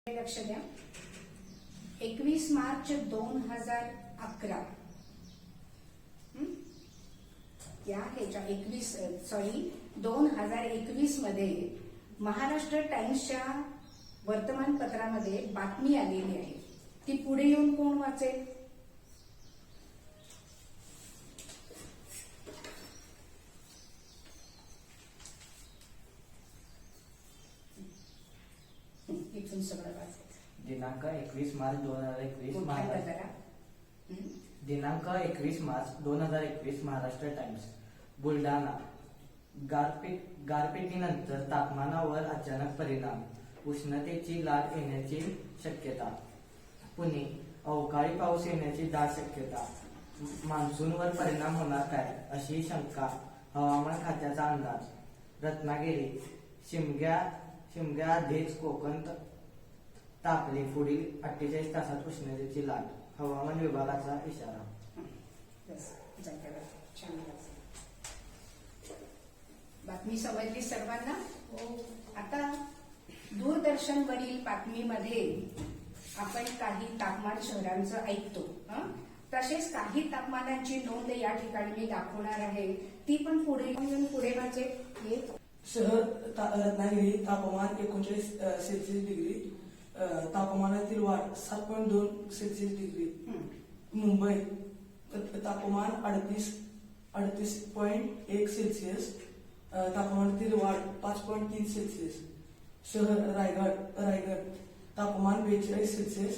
लक्ष द्या. 21 मार्च 2011 या ह्याच्या 2021 मध्ये महाराष्ट्र टाइम्सच्या वर्तमानपत्रामध्ये बातमी आलेली आहे. ती पुढे येऊन कोण वाचेल? इथून सगळं वाचायचं. दिनांक 21 मार्च 2021 दिनांक 21 मार्च 2021 महाराष्ट्र टाइम्स. बुलढाणा. गारपिटीनंतर तापमानावर अचानक परिणाम, उष्णतेची लाट येण्याची शक्यता. पुणे. अवकाळी पाऊस येण्याची दाट शक्यता, मान्सूनवर परिणाम होणार काय अशी शंका, हवामान खात्याचा अंदाज. रत्नागिरी. शिमग्या आधीच कोकण तापले, पुढील 48 तासात उष्णतेची लाट, हवामान विभागाचा इशारा. बातमी समजली सर्वांना? आता दूरदर्शनवरील बातमीमध्ये आपण काही तापमान शहरांचं ऐकतो. तसेच काही तापमानांची नोंद या ठिकाणी मी दाखवणार आहे. ती पण पुढे वाचेल. शहर रत्नागिरी. तापमान 39 सेल्सिअस डिग्री, तापमानातील वाढ 7.2 सेल्सिअस डिग्री. मुंबई. तापमान 38.1 सेल्सिअस, तापमानातील वाढ 5.3 सेल्सिअस. शहर रायगड. तापमान 42 सेल्सिअस,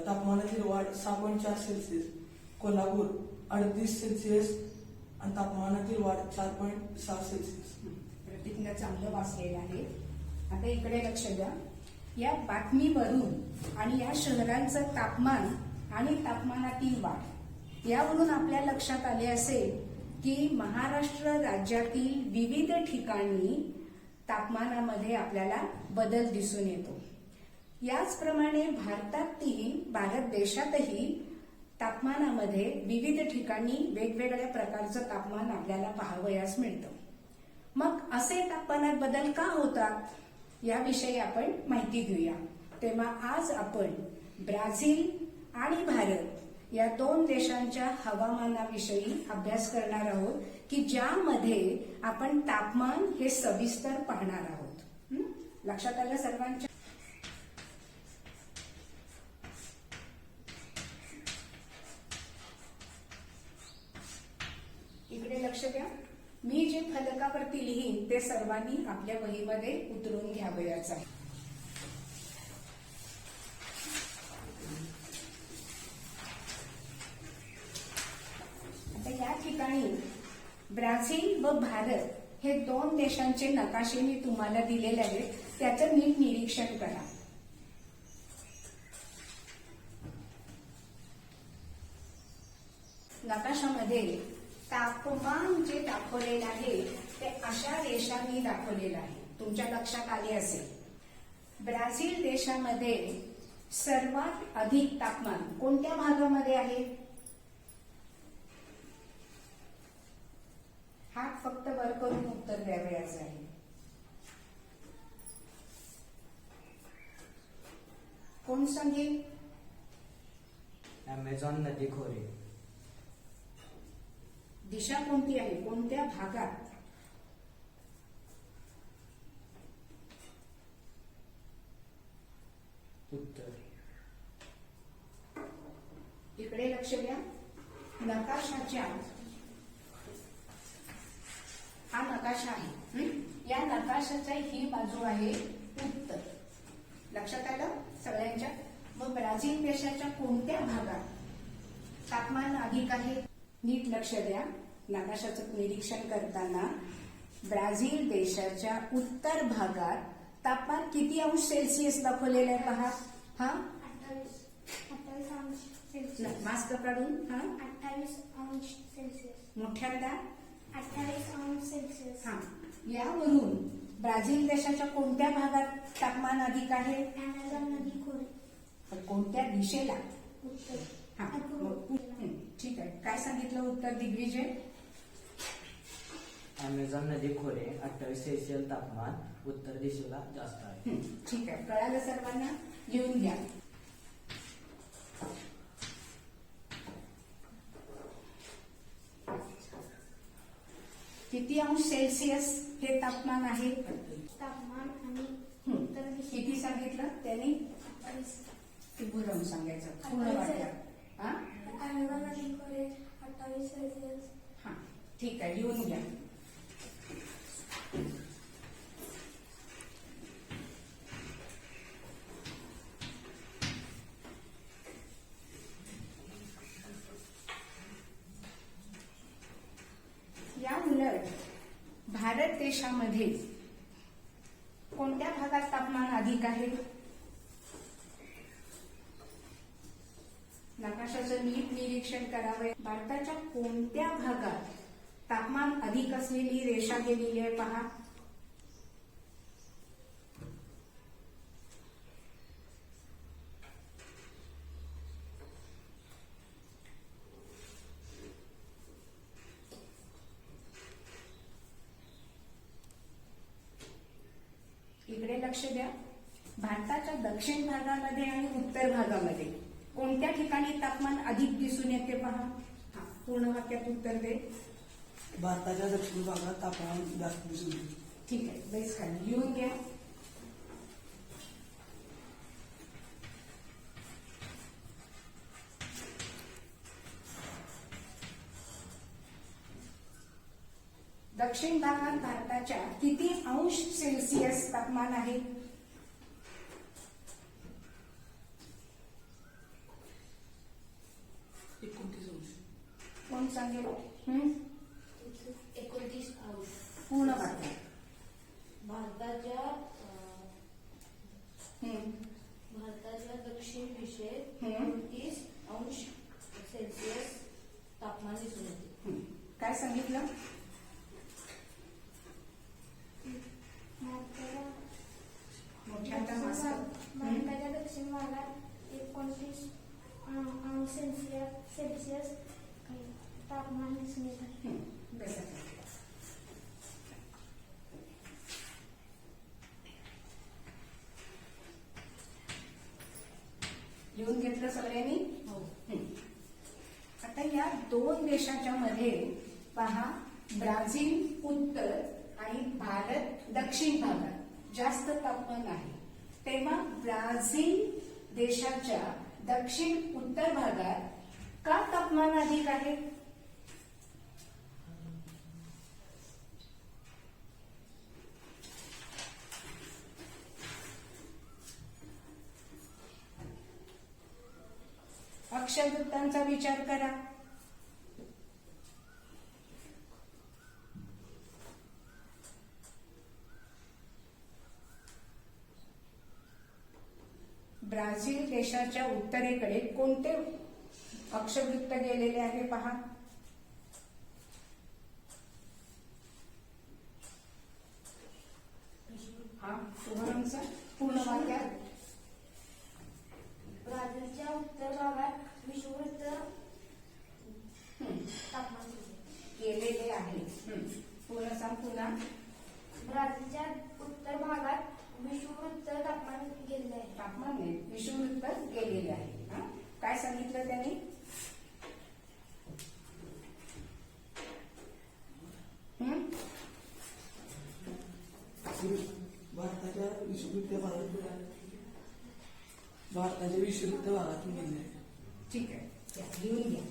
तापमानातील वाढ 6.4 सेल्सिअस. कोल्हापूर 38 सेल्सिअस आणि तापमानातील वाढ 4.6 सेल्सिअस. प्रतिज्ञा चांगलं वाचलेलं आहे. आता इकडे लक्ष द्या. या बातमीवरून आणि या शहरांचं तापमान आणि तापमानातील वाढ यावरून आपल्या लक्षात आले असेल की महाराष्ट्र राज्यातील विविध ठिकाणी तापमानामध्ये आपल्याला बदल दिसून येतो. याचप्रमाणे भारत देशातही तापमानामध्ये विविध ठिकाणी वेगवेगळ्या प्रकारचं तापमान आपल्याला पाहावयास मिळतं. मग असे तापमानात बदल का होतात याविषयी आपण माहिती घेऊया. तेव्हा आज आपण ब्राझील आणि भारत या दोन देशांच्या हवामानाविषयी अभ्यास करणार आहोत की ज्यामध्ये आपण तापमान हे सविस्तर पाहणार आहोत. लक्षात आलं सर्वांच्या? इकडे लक्ष द्या. मी जे फलकावरती लिहीन ते सर्वांनी आपल्या वहीमध्ये उतरून घ्यावयाचं आहे. आता या ठिकाणी ब्राझील व भारत हे दोन देशांचे नकाशे मी तुम्हाला दिलेले आहेत. त्याचं नीट निरीक्षण करा. नकाशामध्ये तापमान जे दाखवलेलं आहे ते अशा रेषांनी दाखवलेलं आहे. तुमच्या लक्षात आले असेल. ब्राझील देशामध्ये सर्वात अधिक तापमान कोणत्या भागामध्ये आहे? हात फक्त वर करून उत्तर द्यावयाचं आहे. कोण सांगेल? अमेझॉन नदी खोरे. दिशा कोणती आहे? कोणत्या भागात? उत्तर. इकडे लक्ष द्या. नकाशाच्या हा नकाशा आहे. या नकाशाच्या ही बाजू आहे उत्तर. लक्षात आलं सगळ्यांच्या? मग ब्राझील देशाच्या कोणत्या भागात तापमान अधिक आहे? नीट लक्ष द्या. नकाशाचं निरीक्षण करताना ब्राझील देशाच्या उत्तर भागात तापमान किती अंश सेल्सिअस दाखवलेलं आहे पहा. 28 अंश सेल्सिअस. मास्क काढून 28 अंश सेल्सिअस. मोठ्यांदा 28 अंश सेल्सिअस. यावरून ब्राझील देशाच्या कोणत्या भागात तापमान अधिक आहे? अमेझॉन नदी खोरे. कोणत्या दिशेला? उत्तर. ठीक आहे. काय सांगितलं उत्तर दिग्विजय? अमेझॉन नदी खोरे 28 सेल्सिअस तापमान उत्तर दिशेला जास्त आहे. ठीक आहे, कळालं सर्वांना? लिहून घ्या. किती अंश सेल्सिअस हे तापमान आहे? तापमान आणि हं. उत्तर दिशा किती सांगितलं त्याने? 28. उभं राहून सांगायचं पूर्ण वाक्य. हा अमेझॉन नदी खोरे 28 सेल्सिअस. हा, ठीक आहे, लिहून घ्या. या उलट भारत देशामध्ये कोणत्या भागात तापमान अधिक आहे? नकाशाचं नीट निरीक्षण करावे. भारताच्या कोणत्या भागात तापमान अधिक असलेली रेषा गेलेली आहे पहा. इकडे लक्ष द्या. भारताच्या दक्षिण भागामध्ये आणि उत्तर भागामध्ये कोणत्या ठिकाणी तापमान अधिक दिसून येते पहा. हा, पूर्ण वाक्यात उत्तर दे. भारताच्या दक्षिण भागात तापमान जास्त दिसून येते. ठीक आहे, बेस खाली लिहून घ्या. दक्षिण भागात भारताच्या किती अंश सेल्सिअस तापमान आहे? 29 अंश. कोण सांगेल? 29 अंश. पूर्ण वाक्य. भारताच्या हं. भारताच्या दक्षिण दिशेत हं. 29 अंश सेल्सिअस तापमान दिसून येते. हं. काय सांगितलं? मोठ्या मास्क. भारताच्या दक्षिण भागात 29 अंश सेल्सिअस तापमान दिसून येते. लिहून घेतलं सगळ्यांनी? हो. हं. आता या दोन देशाच्या मध्ये पहा, ब्राझील उत्तर आणि भारत दक्षिण भागात जास्त तापमान आहे. तेव्हा ब्राझील देशाच्या दक्षिण उत्तर भागात का तापमान अधिक आहे? अक्षवृत्तांचा विचार करा. ब्राझील देशाच्या उत्तरेकडे कोणते अक्षवृत्त गेलेले आहे पहा. हा, शुभारंभचा पूर्ण वाक्यात. ब्राझीलच्या उत्तर भागात विषुववृत्त हं. तापमान दिसून येते. गेलेले आहे. पूर्ण सांग पुन्हा. ब्राझीलच्या उत्तर भागात विषुववृत्त तापमान गेलेले आहे. तापमान नाही, विषुववृत्त गेलेले आहे. हा? काय सांगितलं त्यांनी? हं? भारताच्या विषुववृत्त भागातून गेले आहे. ठीक आहे, त्या लिहून घ्या.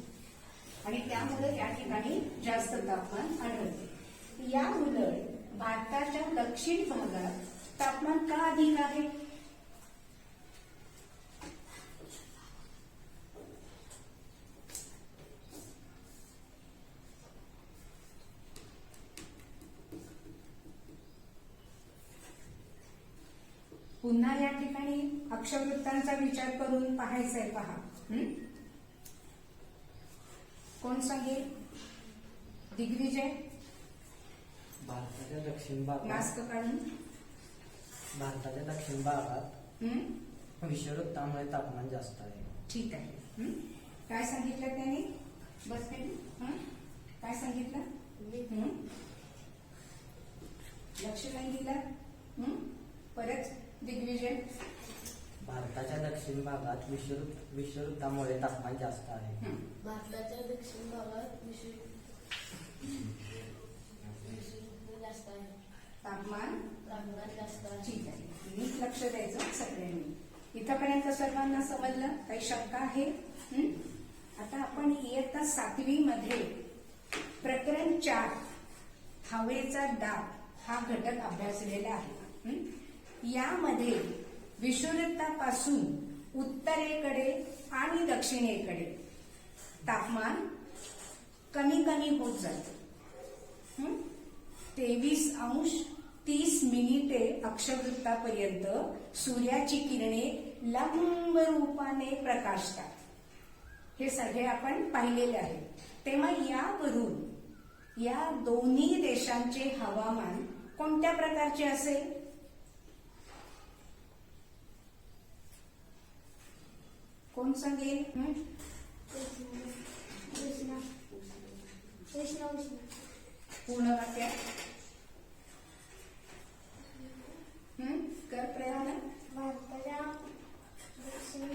आणि त्यामुळे या ठिकाणी जास्त तापमान आढळते. या उलट भारताच्या दक्षिण भागात तापमान का अधिक आहे? पुन्हा या ठिकाणी अक्षवृत्तांचा विचार करून पाहायचा आहे. पहा. कोण सांगेल? दिग्विजय. भारताच्या दक्षिण भागात मास्क काढून. भारताच्या दक्षिण भागात विषुववृत्तामुळे तापमान जास्त आहे. ठीक आहे. काय सांगितलं त्याने? बस काय सांगितलं? लक्ष नाही दिलं. परत दिग्विजय. भारताच्या दक्षिण भागात विषुववृत्तामुळे तापमान जास्त आहे. भारताच्या दक्षिण भागात विषुववृत्त जास्त आहे. तापमान जास्त आहे. ठीक आहे. नीट लक्ष द्यायचं सगळ्यांनी. इथपर्यंत सर्वांना समजलं? काही शंका आहे? आता आपण इयत्ता 7वी मध्ये प्रकरण 4 हवेचा दाब हा घटक अभ्यासलेला आहे. यामध्ये विषुववृत्तापासून उत्तरेकडे आणि दक्षिणेकडे तापमान कमी कमी होत जाते. 23°30' अक्षवृत्तापर्यंत सूर्याची किरणे लंब रूपाने प्रकाशतात. हे सगळे आपण पाहिलेले आहे. तेव्हा यावरून या दोन्ही देशांचे हवामान कोणत्या प्रकारचे असेल? कोण सांगेल? पूर्ण वाक्यात कर प्रयाण. भारताच्या दक्षिण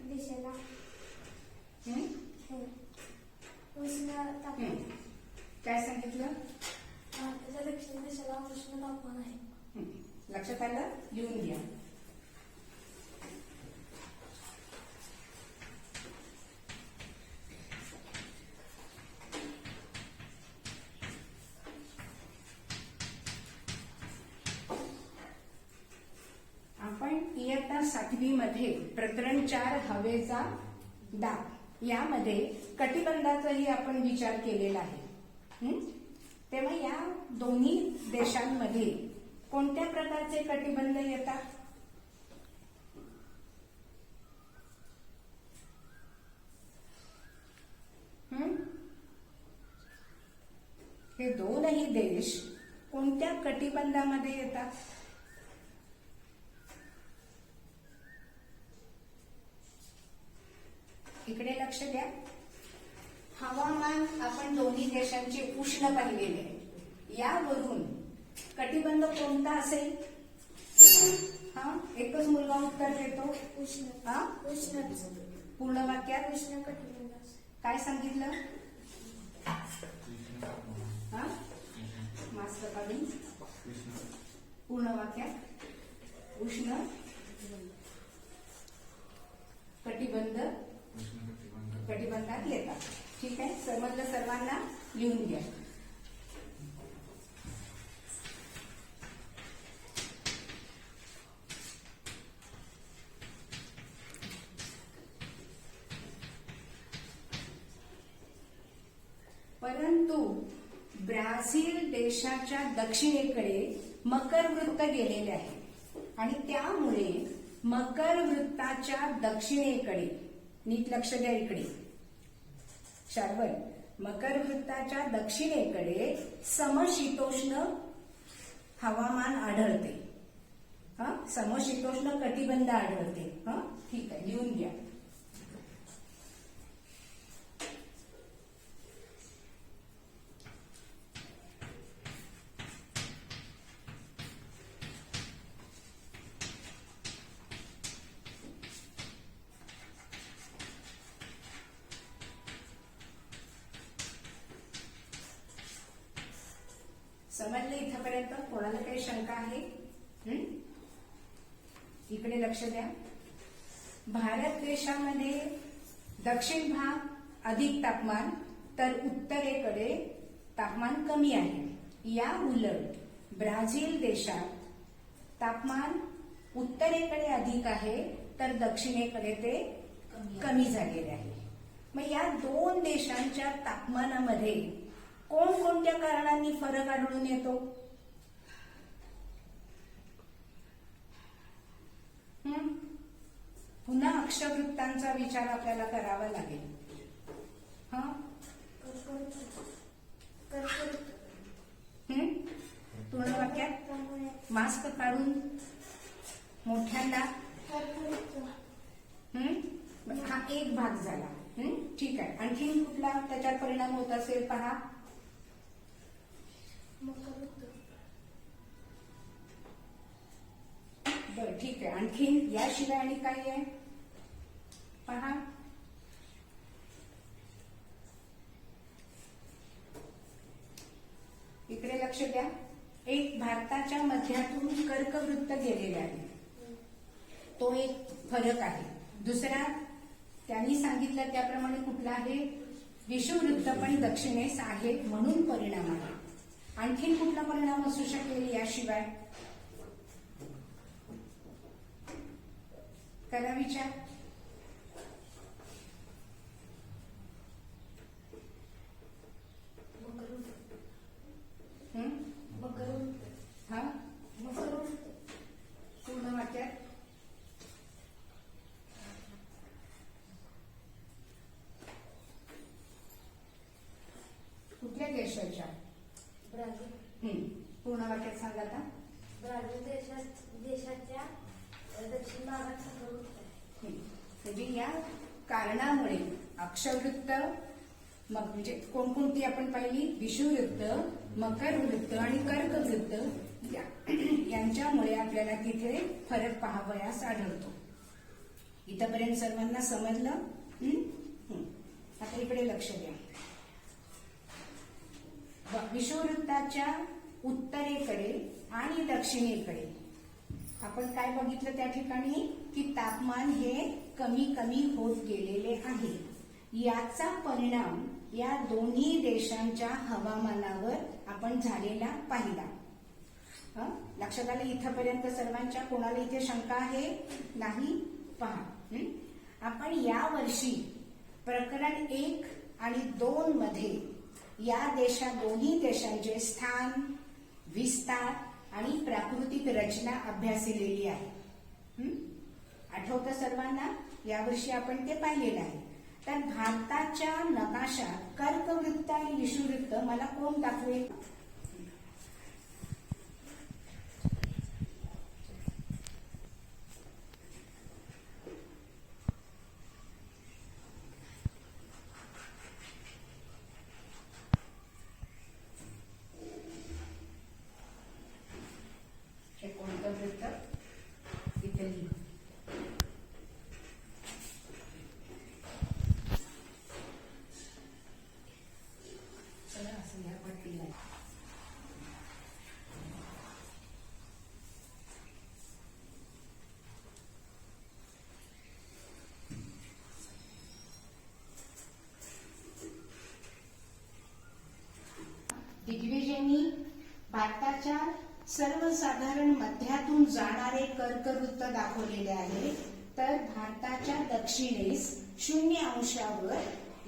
दिशेला उष्ण तापमान. काय सांगितलं? भारताच्या दक्षिण दिशेला उष्ण तापमान आहे. लक्षात आलं? लिहून घ्या. आपण इयत्ता 7वी मध्ये प्रकरण 4 हवेचा दाब यामध्ये कटिबंधाचाही आपण विचार केलेला आहे. तेव्हा या दोन्ही देशांमध्ये कोणत्या प्रकारचे कटिबंध येतात? हे दोनही देश कोणत्या कटिबंधामध्ये येतात? इकडे लक्ष द्या. हवामान आपण दोन्ही देशांचे उष्ण पाहिलेले आहे. यावरून कटिबंध कोणता असेल? एकच मुलगा उत्तर देतो. उष्ण पूर्ण वाक्यात उष्ण कटिबंध. काय सांगितलं? मास्क काढून पूर्ण वाक्यात उष्ण कटिबंध कटिबंधात येतात. ठीक आहे. समजलं सर्वांना? लिहून घ्या. परंतु ब्राझील देशाच्या दक्षिणेकडे मकर वृत्त गेलेले आहे आणि त्यामुळे मकर वृत्ताच्या दक्षिणेकडे, नीट लक्ष द्या इकडे शार्वल, मकर वृत्ताच्या दक्षिणेकडे समशीतोष्ण हवामान आढळते. समशीतोष्ण कटिबंध आढळते. ठीक आहे. लिहून घ्या. समजलं इथपर्यंत? कोणाला काही शंका आहे? इकडे लक्ष द्या. भारत देशामध्ये दक्षिण भाग अधिक तापमान तर उत्तरेकडे तापमान कमी आहे. या उलट ब्राझील देशात तापमान उत्तरेकडे अधिक आहे तर दक्षिणेकडे ते कमी झालेले आहे. मग या दोन देशांच्या तापमानामध्ये कोणकोणत्या कारणांनी फरक आढळून येतो? पुन्हा अक्षवृत्तांचा विचार आपल्याला करावा लागेल. पूर्ण वाक्यात मास्क काढून मोठ्यांदा. हा एक भाग झाला. ठीक आहे. आणखीन कुठला त्याच्यात परिणाम होत असेल पहा. बरं ठीक आहे. आणखीन याशिवाय आणि काय आहे पहा. इकडे लक्ष द्या. एक भारताच्या मध्यातून कर्कवृत्त गेलेले आहे, तो एक फरक आहे. दुसरा त्यांनी सांगितलं त्याप्रमाणे कुठला आहे, विषुववृत्त पण दक्षिणेस आहे म्हणून परिणाम आहे. आणखीन कुठला परिणाम असू शकेल याशिवाय, करा विचार. हं? हा पूर्ण वाक्यात कुठल्या देशाच्या, ब्राझील पूर्ण वाक्यात सांगा आता. ब्राझील देशाच्या दक्षिण भागात चक्रवृत्त आहे. म्हणजे या कारणामुळे अक्षवृत्त मग म्हणजे कोणकोणती आपण पाहिली, विषुववृत्त, मकरवृत्त आणि कर्कवृत्त यांच्यामुळे आपल्याला तिथे फरक पाहावयास आढळतो. इथपर्यंत सर्वांना समजलं? आता इकडे लक्ष द्या. विषुववृत्ताच्या उत्तरेकडे आणि दक्षिणेकडे आपण काय बघितलं त्या ठिकाणी की तापमान हे कमी कमी होत गेलेले आहे. याचा परिणाम या दोन्ही देशांच्या हवामानावर आपण झालेला पाहिला. लक्षात आलं इथपर्यंत सर्वांच्या? कोणाला इथे शंका आहे? नाही? पहा, आपण या वर्षी प्रकरण 1 आणि 2 मध्ये या दोन्ही देशांचे स्थान, विस्तार आणि प्राकृतिक रचना अभ्यासलेली आहे. आठवतं सर्वांना? यावर्षी आपण ते पाहिलेलं आहे. तर भारताच्या नकाशात कर्कवृत्त आणि विषुववृत्त मला कोण दाखवेल? हे कोणतं वृत्त? इथे लिहू. चला असं या पट्टीला. दिग्विजयनी भारताच्या सर्वसाधारण मध्यातून जाणारे कर्कवृत्त दाखवलेले आहे. तर भारताच्या दक्षिणेस 0 अंशावर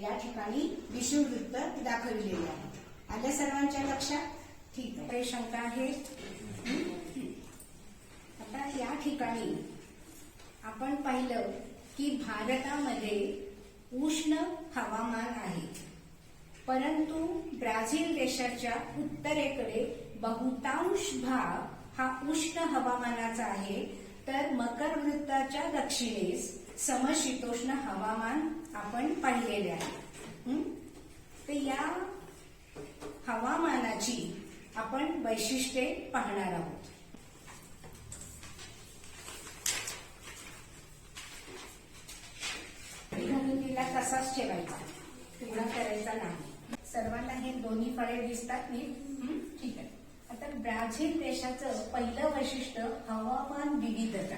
या ठिकाणी विषुववृत्त दाखविलेले आहे. आल्या सर्वांच्या लक्षात? ठीक आहे. काही शंका आहे? आता या ठिकाणी आपण पाहिलं की भारतामध्ये उष्ण हवामान आहे, परंतु ब्राझील देशाच्या उत्तरेकडे बहुतांश भाग हा उष्ण हवामानाचा आहे. तर मकरवृत्ताच्या दक्षिणेस समशीतोष्ण हवामान आपण पाहिलेले आहे. तर या हवामानाची आपण वैशिष्ट्ये पाहणार आहोत. तिला तसाच ठेवायचा, तुकडा करायचा नाही. सर्वांना हे दोन्ही फळे दिसतात नीट? ठीक आहे. आता ब्राझील देशाचं पहिलं वैशिष्ट्य हवामान विविधता.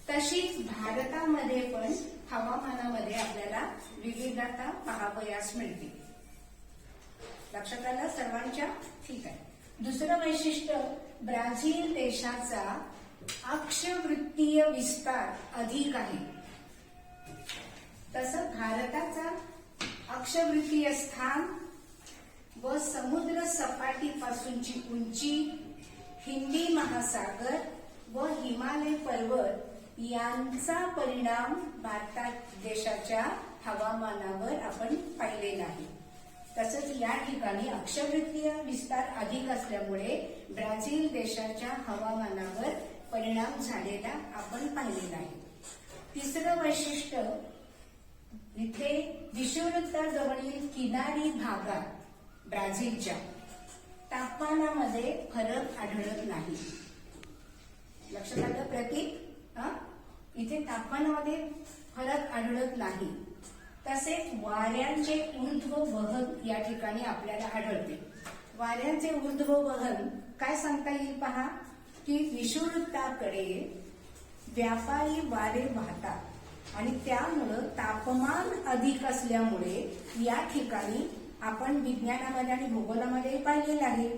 तशीच भारतामध्ये पण हवामानामध्ये आपल्याला विविधता पाहावयास मिळते. लक्षात आलं सर्वांच्या? ठीक आहे. दुसरं वैशिष्ट्य, ब्राझील देशाचा अक्षवृत्तीय विस्तार अधिक आहे. तसं भारताचा अक्षवृत्तीय स्थान व समुद्र सपाटीपासूनची उंची, हिंदी महासागर व हिमालय पर्वत यांचा परिणाम भारत देशाच्या हवामानावर आपण पाहिलेला आहे. तसंच या ठिकाणी अक्षवृत्तीय विस्तार अधिक असल्यामुळे ब्राझील देशाच्या हवामानावर परिणाम झालेला आपण पाहिलेला आहे. तिसरं वैशिष्ट्य, इथे विषुववृत्ताजवळील किनारी भागात ब्राझीलच्या तापमानामध्ये फरक आढळत नाही. लक्षात आलं प्रतीक? इथे तापमानामध्ये फरक आढळत नाही. तसेच वाऱ्यांचे ऊर्ध्व वहन या ठिकाणी आपल्याला आढळते. वाऱ्यांचे ऊर्ध्व वहन काय सांगता येईल पहा, की विषुववृत्ताकडे व्यापारी वारे वाहतात आणि त्यामुळं तापमान अधिक असल्यामुळे या ठिकाणी आपण विज्ञानामध्ये आणि भूगोलामध्ये पाहिलेलं आहे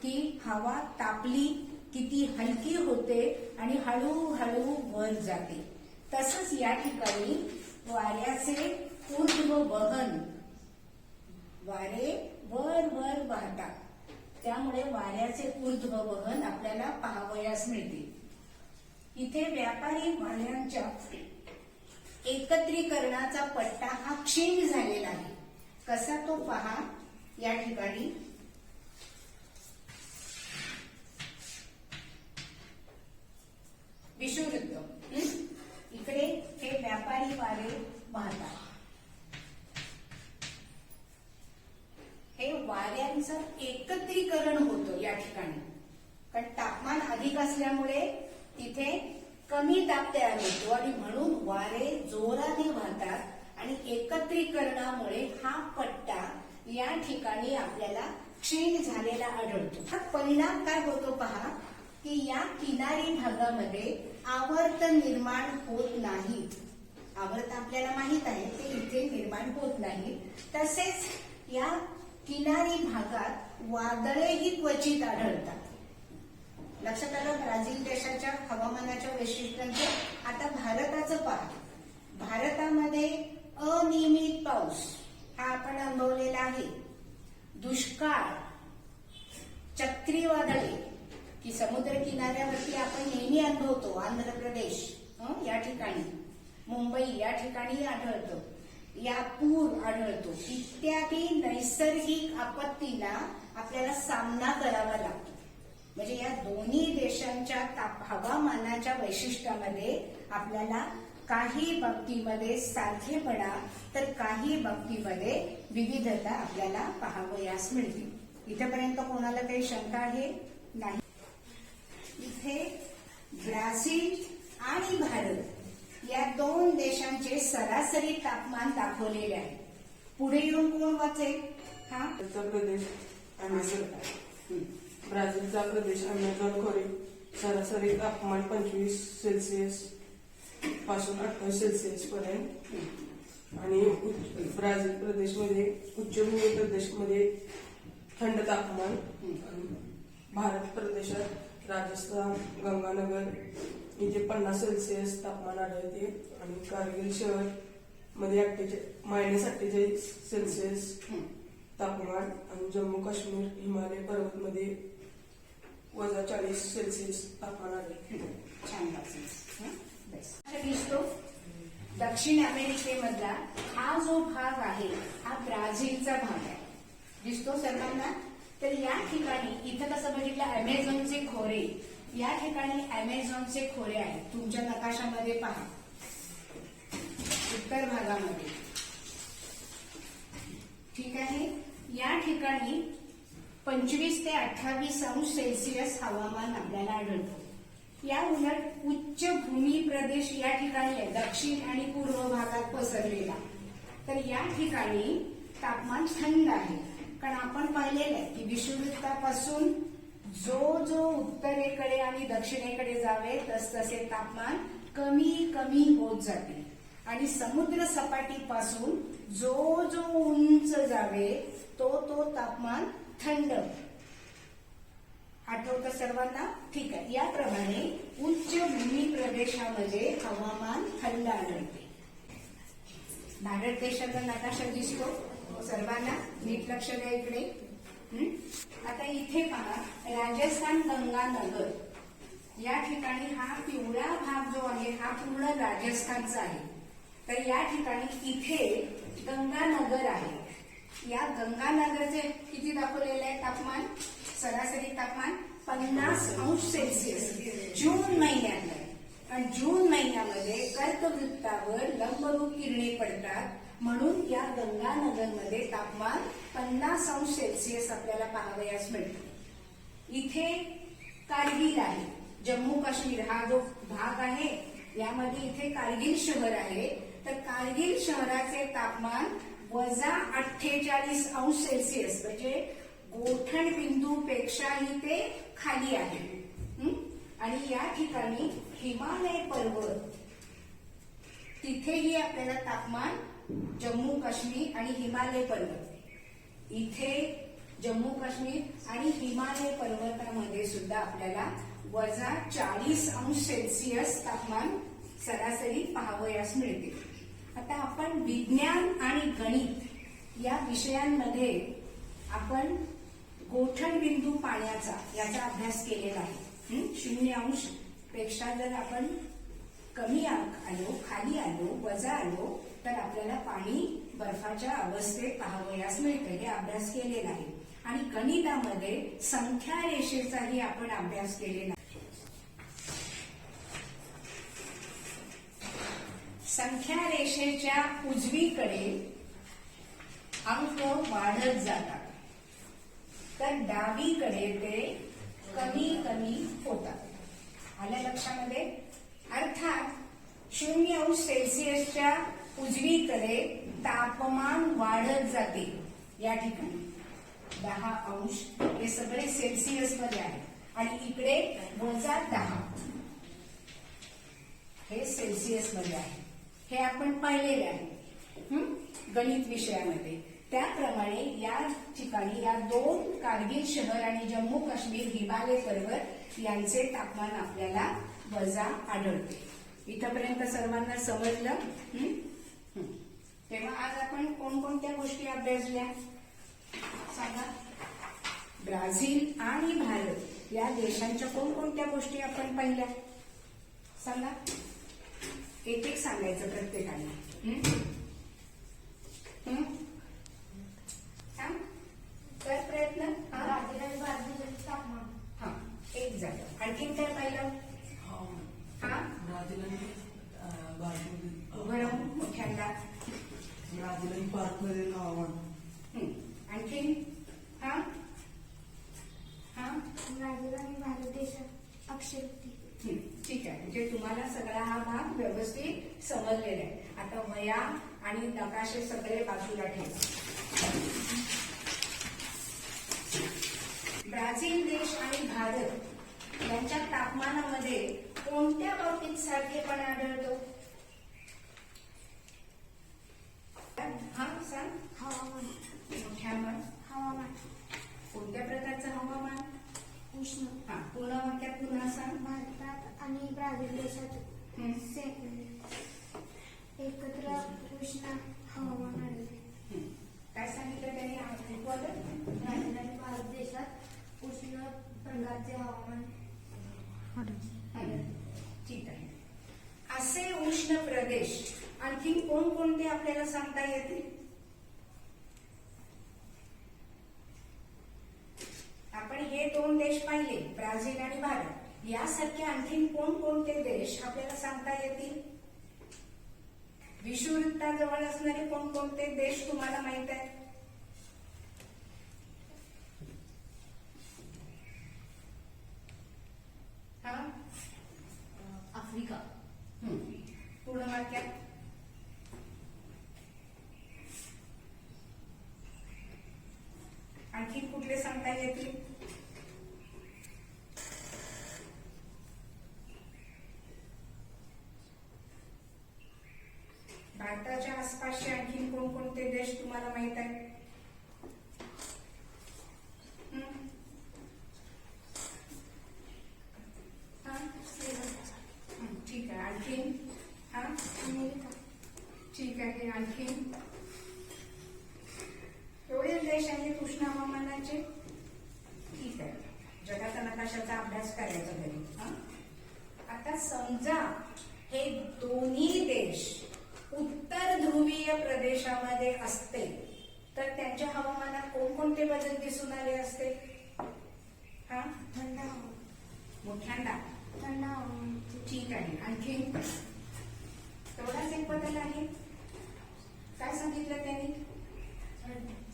की हवा तापली किती हलकी होते आणि हळूहळू वर जाते. तसंच या ठिकाणी वाऱ्याचे ऊर्ध्व वहन, वारे वर वर वाहतात त्यामुळे वाऱ्याचे ऊर्ध्व वहन आपल्याला पाहावयास मिळते. इथे व्यापारी वाऱ्यांच्या एकत्रीकरणाचा पट्टा हा क्षीण झालेला आहे. कसा तो पहा या ठिकाणी. विषुववृत्त, इकडे हे व्यापारी वारे वाहतात. हे वाऱ्यांचं एकत्रीकरण होतं या ठिकाणी, कारण तापमान अधिक असल्यामुळे तिथे कमी दाब तयार होतो आणि म्हणून वारे जोराने वाहतात आणि एकत्रीकरणामुळे हा पट्टा या ठिकाणी आपल्याला क्षीण झालेला आढळतो. हा परिणाम काय होतो पहा, की या किनारी भागामध्ये आवर्त निर्माण होत नाही. आवर्त आपल्याला माहित आहे ते इथे निर्माण होत नाही. तसेच या किनारी भागात वादळेही क्वचित आढळतात. लक्षात आलं ब्राझील देशाच्या हवामानाच्या वैशिष्ट्यांचं. आता भारताचं पहा. भारतामध्ये अनियमित पाऊस हा आपण अनुभवलेला आहे. दुष्काळ, चक्रीवादळे की समुद्र किनाऱ्यावरती आपण नेहमी अनुभवतो. आंध्र प्रदेश या ठिकाणी, मुंबई या ठिकाणी आढळतो. या पूर आढळतो. इत्यादी नैसर्गिक आपत्तीला आपल्याला सामना करावा लागतो. म्हणजे या दोन्ही देशांच्या हवामानाच्या वैशिष्ट्यामध्ये आपल्याला काही बाबतीमध्ये सारखेपणा तर काही बाबतीमध्ये विविधता आपल्याला पाहावयास मिळते. इथेपर्यंत कोणाला काही शंका आहे? नाही. इथे ब्राझील आणि भारत या दोन देशांचे सरासरी तापमान दाखवलेले आहे. पुढे येऊन कोण वाचेल? उत्तर प्रदेश आणि ब्राझीलचा प्रदेश अमेझॉन खोरे सरासरी तापमान 25 सेल्सिअस पासून 28 सेल्सिअस पर्यंत आणि ब्राझील प्रदेशमध्ये उच्चभूमी प्रदेशमध्ये थंड तापमान. भारत प्रदेशात राजस्थान, गंगानगर इथे 50 सेल्सिअस तापमान आढळते आणि कारगिल शहर मध्ये -48 सेल्सिअस तापमान आणि जम्मू काश्मीर हिमालय पर्वत मध्ये -40 सेल्सिअस तापमान आढळते. छान दिसतो. दक्षिण अमेरिकेमधला हा जो भाग आहे हा ब्राझीलचा भाग आहे. दिसतो सर्वांना? तर या ठिकाणी इथं कसं बघितलं अमेझॉनचे खोरे, या ठिकाणी अमेझॉनचे खोरे आहेत. तुमच्या नकाशामध्ये पहा उत्तर भागामध्ये. ठीक आहे. या ठिकाणी 25 ते 28 अंश सेल्सिअस हवामान आपल्याला आढळतं. या उलट उच्च भूमी प्रदेश या ठिकाणी आहे, दक्षिण आणि पूर्व भागात पसरलेला. तर या ठिकाणी तापमान थंड आहे. कारण आपण पाहिलेलं आहे की विषुववृत्तापासून जो उत्तरेकडे आणि दक्षिणेकडे जावे तसतसे तापमान कमी कमी होत जाते आणि समुद्र सपाटीपासून जो उंच जावे तो तापमान थंड. आठवतं सर्वांना? ठीक आहे. याप्रमाणे उच्च भूमी प्रदेशामध्ये हवामान थंड आढळते. भारत देशाचा नकाशा दिसतो सर्वांना? नीट लक्ष द्या इकडे. आता इथे पहा राजस्थान गंगानगर या ठिकाणी हा पिवळा भाग जो आहे हा पूर्ण राजस्थानचा आहे. तर या ठिकाणी इथे गंगानगर आहे. या गंगानगरचे किती दाखवलेले आहे तापमान? सरासरी तापमान 50 अंश सेल्सिअस जून महिन्यात आहे. आणि जून महिन्यामध्ये कर्कवृत्तावर लंबरूप किरणे पडतात म्हणून या गंगानगरमध्ये तापमान 50 अंश सेल्सिअस आपल्याला पाहावयास मिळतं. इथे कारगिल आहे, जम्मू काश्मीर हा जो भाग आहे यामध्ये इथे कारगिल शहर आहे. तर कारगिल शहराचे तापमान -48 अंश सेल्सिअस म्हणजे गोठण बिंदू पेक्षाही ते खाली आहे. आणि या ठिकाणी हिमालय पर्वत तिथेही आपल्याला तापमान जम्मू काश्मीर आणि हिमालय पर्वत इथे जम्मू काश्मीर आणि हिमालय पर्वतामध्ये सुद्धा आपल्याला -40 अंश सेल्सिअस तापमान सरासरी पाहावयास मिळते. आता आपण विज्ञान आणि गणित या विषयांमध्ये आपण गोठणबिंदू पाण्याचा याचा अभ्यास केलेला आहे. 0 अंश पेक्षा जर आपण कमी आलो, खाली आलो, वजा आलो तर आपल्याला पाणी बर्फाच्या अवस्थेत पाहावयास मिळतं. हे अभ्यास केलेला आहे. आणि गणितामध्ये संख्या रेषेचाही आपण अभ्यास केलेला आहे. संख्या रेषेच्या उजवीकडे अंक वाढत जातात तर डावीकडे ते कमी कमी होतात. आल्या लक्षामध्ये? अर्थात 0 अंश सेल्सिअसच्या उजवीकडे तापमान वाढत जाते. या ठिकाणी 10 अंश हे सगळे सेल्सिअस मध्ये आहे आणि इकडे -10 हे सेल्सिअस मध्ये आहे. हे आपण पाहिलेले आहे गणित विषयामध्ये. त्याप्रमाणे या ठिकाणी या 2 कारगिल शहर आणि जम्मू काश्मीर हिमालय पर्वत यांचे तापमान आपल्याला वजा आढळते. इथपर्यंत सर्वांना समजलं? तेव्हा आज आपण कोणकोणत्या गोष्टी अभ्यासल्या सांगा? ब्राझील आणि भारत या देशांच्या कोणकोणत्या गोष्टी आपण पाहिल्या सांगा? एक एक सांगायचं प्रत्येकाने. कर प्रयत्न. ब्राझील आणि भारताचे तापमान. हा एक झालं. आणखीन काय पाहिलं? हा ब्राझील आणि भारतामध्ये उभं राहून मोठ्यांदा. ब्राझील आणि भारतमधील हवामान. आणखीन हा हा ब्राझील आणि भारत देशात अक्षरवृत्ती. ठीक आहे. म्हणजे तुम्हाला सगळा हा भाग व्यवस्थित समजलेला आहे. आता वया आणि नकाशे सगळे बाजूला ठेवा. ब्राझील देश आणि भारत यांच्या तापमानामध्ये कोणत्या बाबतीत सारखेपणा आढळतो? हा सांग. हवामान. मोठ्यावर हवामान कोणत्या प्रकारचं हवामान? उष्ण. हा पूर्ण वाक्यात पुन्हा सांग. भारतात आणि ब्राझील देशात एकत्र उष्ण हवामान आढळते. काय सांगितलं त्यांनी? ब्राझील आणि भारत देशात उष्ण प्रकारचे हवामान. ठीक आहे. असे उष्ण प्रदेश आणखी कोणकोणते आपल्याला सांगता येतील? आपण हे 2 देश पाहिले, ब्राझील आणि भारत. यासारखे आणखीन कोणकोणते देश आपल्याला सांगता येतील? विषुववृत्ताजवळ असणारे कोणकोणते देश तुम्हाला माहित आहेत? हा आफ्रिका. पूर्ण वाक्यात. आणखी कुठले सांगता येतील? भारताच्या आसपासचे आणखी कोणकोणते देश तुम्हाला माहित आहेत? ठीक आहे. आणखीन हा अमेरिका. ठीक आहे. आणखीन एवढे देश आहेत उष्ण हवामानाचे. ठीक आहे. जगाचा नकाशाचा अभ्यास करायचा घरी. आता समजा हे दोन्ही देश उत्तर ध्रुवीय प्रदेशामध्ये असते तर त्यांच्या हवामानात कोणकोणते बदल दिसून आले असते? हा थंड हवामान. मोठ्यांदा. थंड हवामान. ठीक आहे. आणखीन तेवढाच एक बदल आहे. काय सांगितलं त्यांनी?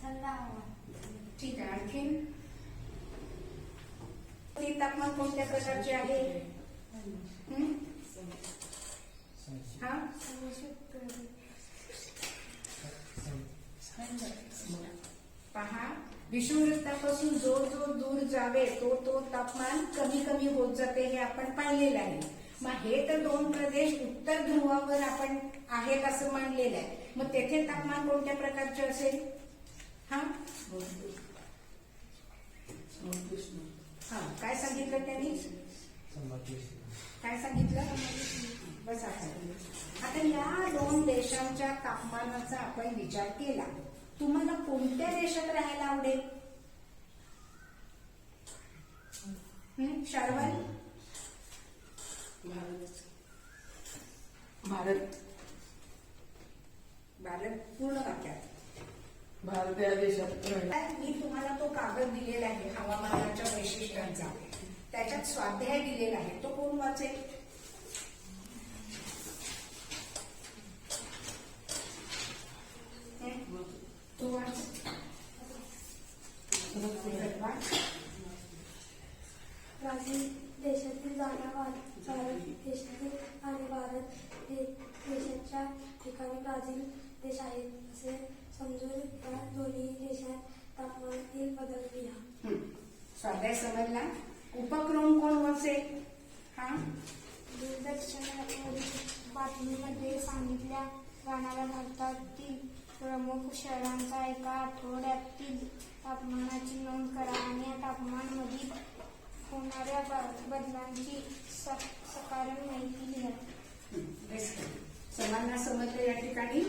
थंड हवामान. ठीक आहे. आणखीन तापमान कोणत्या प्रकारचे आहे? हं? हा पहा, विषुववृत्तापासून जो जो दूर जावे तो तो तापमान कमी कमी होत जाते हे आपण पाहिलेलं आहे. मग हे तर दोन प्रदेश उत्तर ध्रुवावर आपण आहेत असं मानलेलं आहे. मग तेथे तापमान कोणत्या प्रकारचे असेल? हा काय सांगितलं त्यांनी? काय सांगितलं? बस आता या दोन देशांच्या तापमानाचा आपण विचार केला. तुम्हाला कोणत्या देशात राहायला आवडेल? शारवाल? भारत भारत पूर्ण वाक्यात. भारत या देशात राहिला. मी तुम्हाला तो कागद दिलेला आहे हवामानाच्या वैशिष्ट्यांचा, त्याच्यात स्वाध्याय दिलेला आहे, तो कोण वाचेल? तो वाच. ब्राझील देशातील जागा भारत देशातील आणि भारत देशाच्या ठिकाणी ब्राझील देश आहे असे समजून या दोन्ही देशात तापमानातील बदल लिहा. स्वाध्याय समजला. उपक्रम कोण वाचेल? हा दूरदर्शनावरील बातमीमध्ये सांगितल्या जाणाऱ्या भारतातील प्रमुख शहरांचा एका आठवड्यातील तापमानाची नोंद करा आणि या तापमानामध्ये होणाऱ्या बदलांची सकारण माहिती लिहा. सर्वांना समजलं या ठिकाणी?